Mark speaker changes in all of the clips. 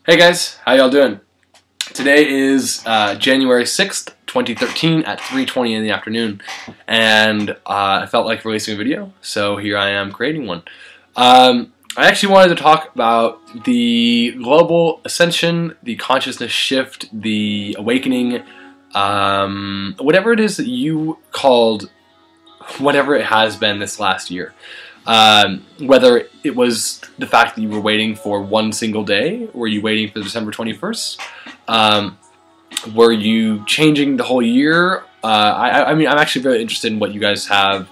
Speaker 1: Hey guys, how y'all doing? Today is January 6th, 2013 at 3:20 in the afternoon, and I felt like releasing a video, so here I am creating one. I actually wanted to talk about the global ascension, the consciousness shift, the awakening, whatever it is that you called whatever it has been this last year. Whether it was the fact that you were waiting for one single day, were you waiting for December 21st? Were you changing the whole year? I mean, I'm actually very interested in what you guys have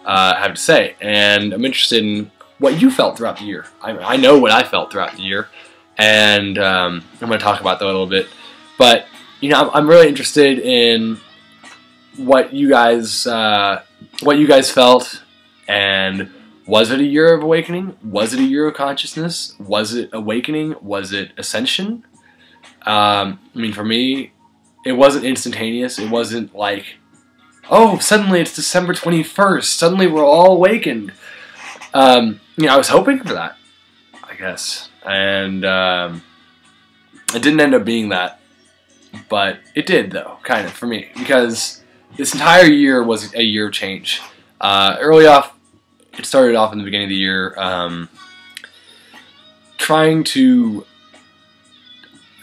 Speaker 1: to say, and I'm interested in what you felt throughout the year. I know what I felt throughout the year, and I'm going to talk about that a little bit. But you know, I'm really interested in what you guys felt. And was it a year of awakening? Was it a year of consciousness? Was it awakening? Was it ascension? I mean, for me, it wasn't instantaneous. It wasn't like, oh, suddenly it's December 21st. Suddenly we're all awakened. You know, I was hoping for that, I guess. And it didn't end up being that. But it did, though, kind of, for me. Because this entire year was a year of change. Early off, it started off in the beginning of the year, trying to...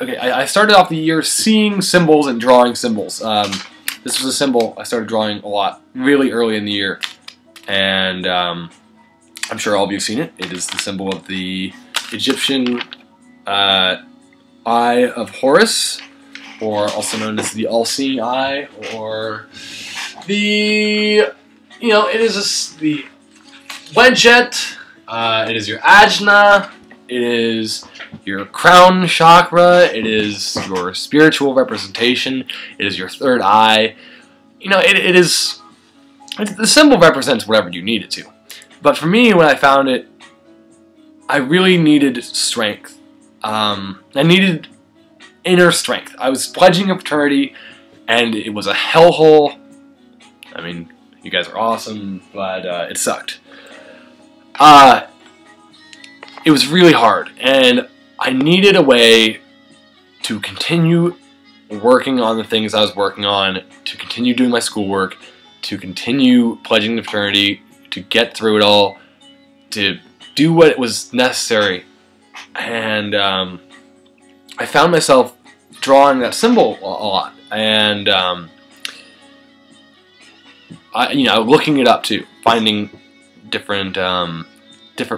Speaker 1: Okay, I started off the year seeing symbols and drawing symbols. This was a symbol I started drawing a lot, really early in the year. And I'm sure all of you have seen it. It is the symbol of the Egyptian Eye of Horus, or also known as the All-Seeing Eye, or the... You know, it is the Wedjet, it is your Ajna, it is your crown chakra, it is your spiritual representation, it is your third eye. You know, the symbol represents whatever you need it to. But for me, when I found it, I really needed strength. I needed inner strength. I was pledging a fraternity, and it was a hellhole. I mean... You guys are awesome, but it sucked. It was really hard, and I needed a way to continue working on the things I was working on, to continue doing my schoolwork, to continue pledging the fraternity, to get through it all, to do what was necessary. And I found myself drawing that symbol a lot, and you know, looking it up too, finding different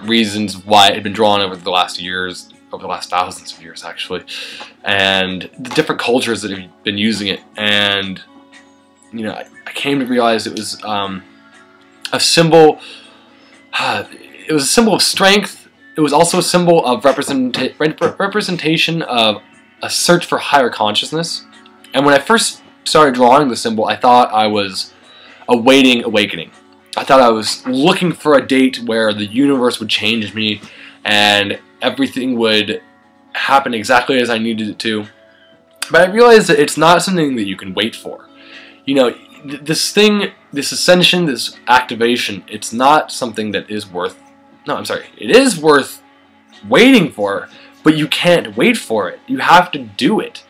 Speaker 1: reasons why it had been drawn over the last years, over the last thousands of years actually, and the different cultures that have been using it. And you know, I came to realize it was a symbol. It was a symbol of strength. It was also a symbol of representation of a search for higher consciousness. And when I first started drawing the symbol, I thought I was awaiting awakening. I thought I was looking for a date where the universe would change me and everything would happen exactly as I needed it to. But I realized that it's not something that you can wait for. You know, this thing, this ascension, this activation, it's not something that is worth... No, I'm sorry. It is worth waiting for, but you can't wait for it. You have to do it.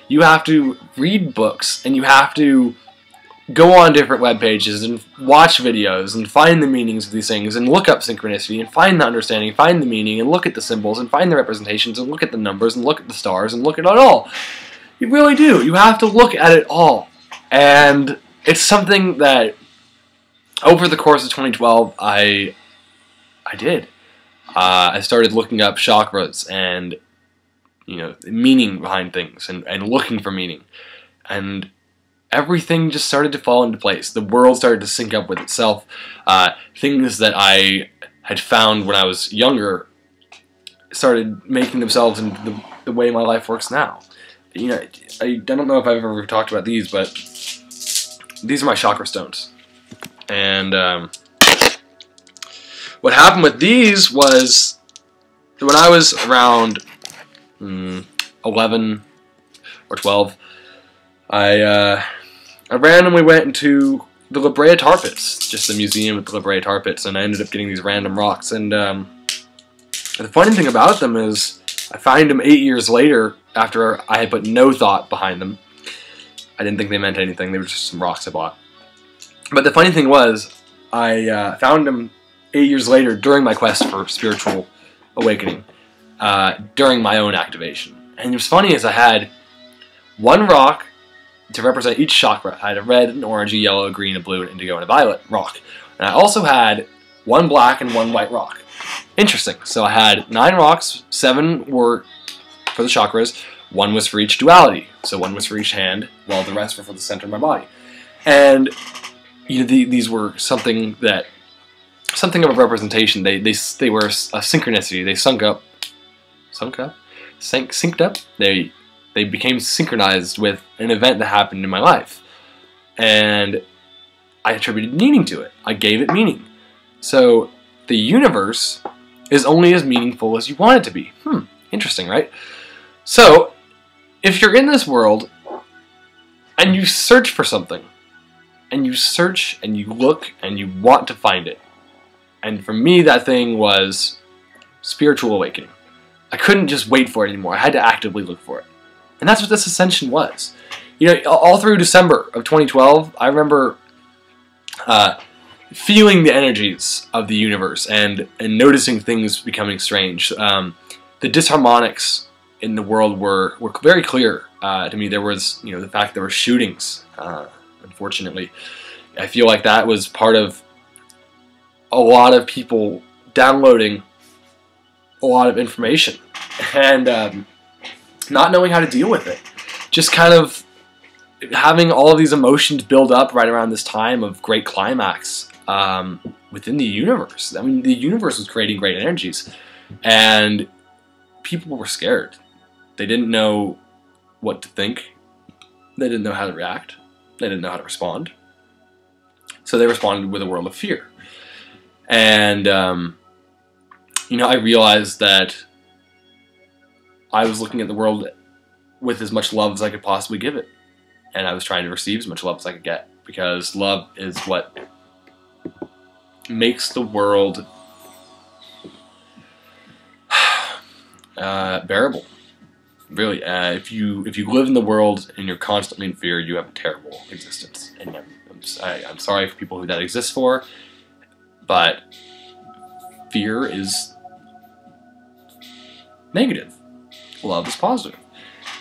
Speaker 1: You have to read books, and you have to go on different web pages and watch videos and find the meanings of these things and look up synchronicity and find the understanding, find the meaning, and look at the symbols and find the representations and look at the numbers and look at the stars and look at it all. You really do. You have to look at it all. And it's something that over the course of 2012 I did. I started looking up chakras and, you know, meaning behind things and looking for meaning. And everything just started to fall into place. The world started to sync up with itself. Things that I had found when I was younger started making themselves into the way my life works now. You know, I don't know if I've ever talked about these, but these are my chakra stones. And what happened with these was when I was around 11 or 12, I randomly went into the La Brea Tar Pits, just the museum at the La Brea Tar Pits, and I ended up getting these random rocks. And the funny thing about them is I found them 8 years later after I had put no thought behind them. I didn't think they meant anything. They were just some rocks I bought. But the funny thing was, I found them 8 years later during my quest for spiritual awakening, during my own activation. And what's funny is I had one rock to represent each chakra. I had a red, an orange, a yellow, a green, a blue, an indigo, and a violet rock. And I also had one black and one white rock. Interesting. So I had 9 rocks, 7 were for the chakras, 1 was for each duality. So 1 was for each hand, while the rest were for the center of my body. And you know, these were something of a representation. They were a synchronicity. They synced up. They became synchronized with an event that happened in my life, and I attributed meaning to it. I gave it meaning. So the universe is only as meaningful as you want it to be. Interesting, right? So if you're in this world and you search for something, and you search and you look and you want to find it, and for me that thing was spiritual awakening. I couldn't just wait for it anymore. I had to actively look for it. And that's what this ascension was. You know, all through December of 2012, I remember feeling the energies of the universe and noticing things becoming strange. The disharmonics in the world were very clear to me. There was, you know, the fact there were shootings, unfortunately. I feel like that was part of a lot of people downloading a lot of information and not knowing how to deal with it. Just kind of having all of these emotions build up right around this time of great climax within the universe. I mean, the universe was creating great energies, and people were scared. They didn't know what to think. They didn't know how to react. They didn't know how to respond. So they responded with a world of fear. And, you know, I realized that I was looking at the world with as much love as I could possibly give it. And I was trying to receive as much love as I could get, because love is what makes the world bearable. Really, if you live in the world and you're constantly in fear, you have a terrible existence. And I'm sorry for people who that exists for, but fear is negative. Love is positive.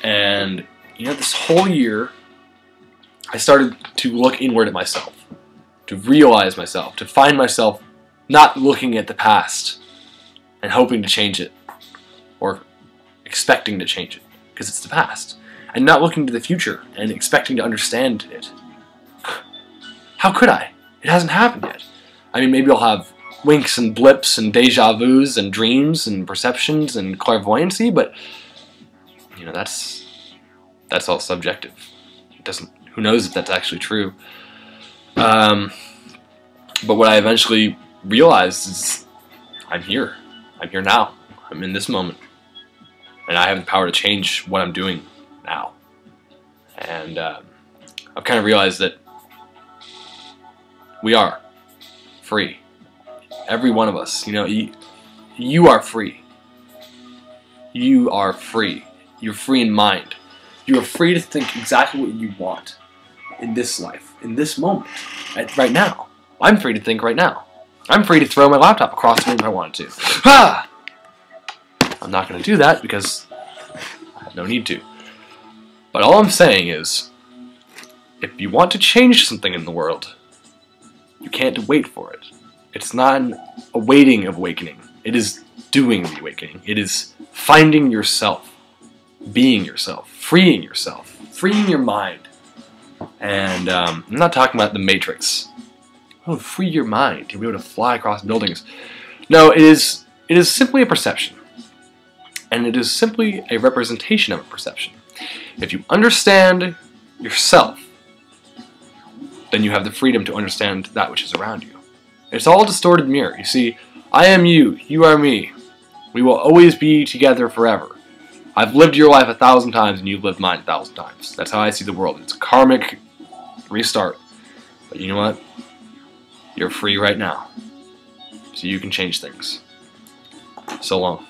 Speaker 1: And you know, this whole year, I started to look inward at myself, to realize myself, to find myself not looking at the past and hoping to change it, or expecting to change it, because it's the past, and not looking to the future and expecting to understand it. How could I? It hasn't happened yet. I mean, maybe I'll have winks and blips and deja vus and dreams and perceptions and clairvoyancy, but you know, that's all subjective. It doesn't. Who knows if that's actually true? But what I eventually realized is, I'm here. I'm here now. I'm in this moment, and I have the power to change what I'm doing now. And I've kind of realized that we are free. Every one of us. You know, you are free. You are free. You're free in mind. You are free to think exactly what you want in this life, in this moment, right now. I'm free to think right now. I'm free to throw my laptop across the room if I wanted to. Ah! I'm not going to do that because I have no need to. But all I'm saying is, if you want to change something in the world, you can't wait for it. It's not a waiting of awakening. It is doing the awakening. It is finding yourself, being yourself, freeing your mind. And I'm not talking about the Matrix. Oh, free your mind. You'll be able to fly across buildings. No, it is simply a perception. And it is simply a representation of a perception. If you understand yourself, then you have the freedom to understand that which is around you. It's all a distorted mirror. You see, I am you, you are me. We will always be together forever. I've lived your life 1,000 times and you've lived mine 1,000 times. That's how I see the world. It's a karmic restart. But you know what? You're free right now. So you can change things. So long.